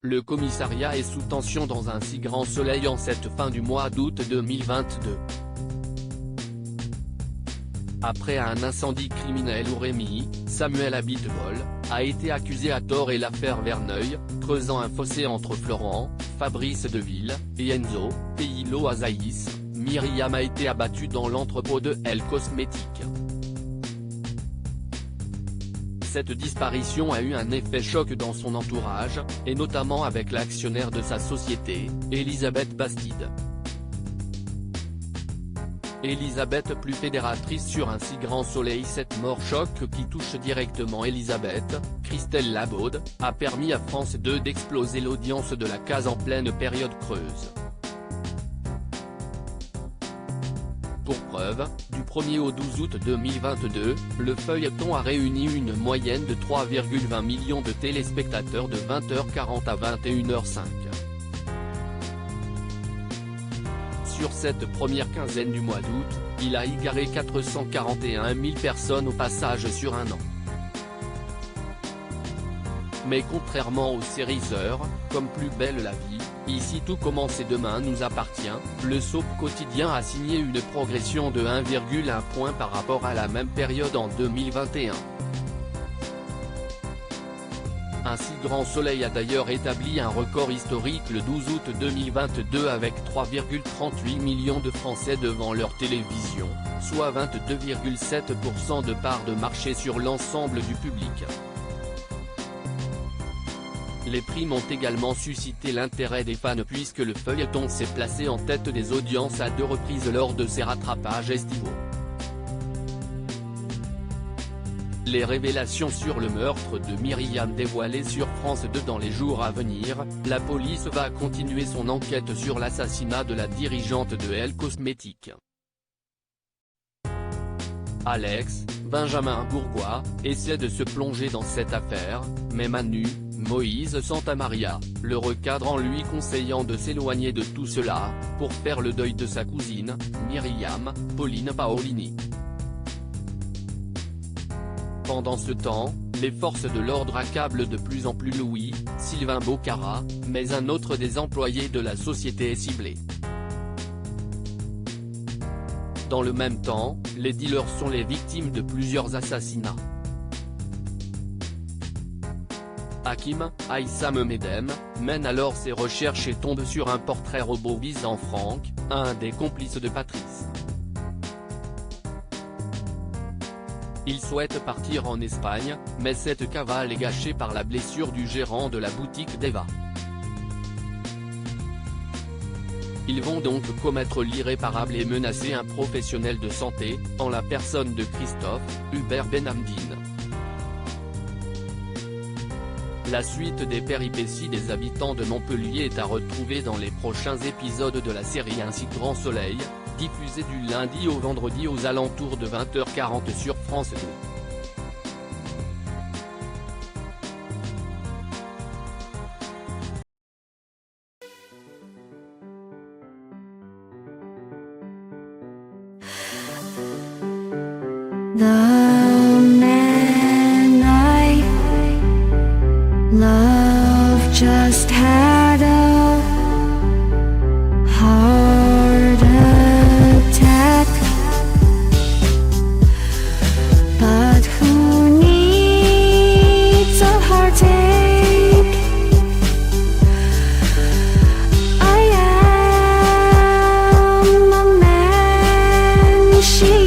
Le commissariat est sous tension dans un si grand soleil en cette fin du mois d'août 2022. Après un incendie criminel où Rémi, Samuel Abitbol, a été accusé à tort et l'affaire Verneuil, creusant un fossé entre Florent, Fabrice Deville, et Enzo, Teilo Azaïs, Myriam a été abattue dans l'entrepôt de Elle Cosmétiques. Cette disparition a eu un effet choc dans son entourage, et notamment avec l'actionnaire de sa société, Elisabeth Bastide. Elisabeth plus fédératrice sur un si grand soleil. Cette mort choc qui touche directement Elisabeth, Christelle Labaude, a permis à France 2 d'exploser l'audience de la case en pleine période creuse. Pour preuve, du 1er au 12 août 2022, le feuilleton a réuni une moyenne de 3,20 millions de téléspectateurs de 20h40 à 21h05. Sur cette première quinzaine du mois d'août, il a égaré 441 000 personnes au passage sur un an. Mais contrairement aux séries sœurs, comme Plus belle la vie, Ici tout commence et demain nous appartient, le soap quotidien a signé une progression de 1,1 point par rapport à la même période en 2021. Un si grand soleil a d'ailleurs établi un record historique le 12 août 2022 avec 3,38 millions de Français devant leur télévision, soit 22,7% de part de marché sur l'ensemble du public. Les primes ont également suscité l'intérêt des fans puisque le feuilleton s'est placé en tête des audiences à 2 reprises lors de ses rattrapages estivaux. Les révélations sur le meurtre de Myriam dévoilées sur France 2 dans les jours à venir, la police va continuer son enquête sur l'assassinat de la dirigeante de Elle Cosmétiques. Alex, Benjamin Bourgois, essaie de se plonger dans cette affaire, mais Manu, Moïse Santamaria, le recadre en lui conseillant de s'éloigner de tout cela, pour faire le deuil de sa cousine, Myriam, Pauline Paolini. Pendant ce temps, les forces de l'ordre accablent de plus en plus Louis, Sylvain Bocara, mais un autre des employés de la société est ciblé. Dans le même temps, les dealers sont les victimes de plusieurs assassinats. Hakim, Aïssam Medem, mène alors ses recherches et tombe sur un portrait robot visant Franck, un des complices de Patrice. Il souhaite partir en Espagne, mais cette cavale est gâchée par la blessure du gérant de la boutique d'Eva. Ils vont donc commettre l'irréparable et menacer un professionnel de santé, en la personne de Christophe, Hubert Benhamdine. La suite des péripéties des habitants de Montpellier est à retrouver dans les prochains épisodes de la série Un si grand soleil, diffusée du lundi au vendredi aux alentours de 20h40 sur France 2. The man I love just had a heart attack, but who needs a heartache? I am a man she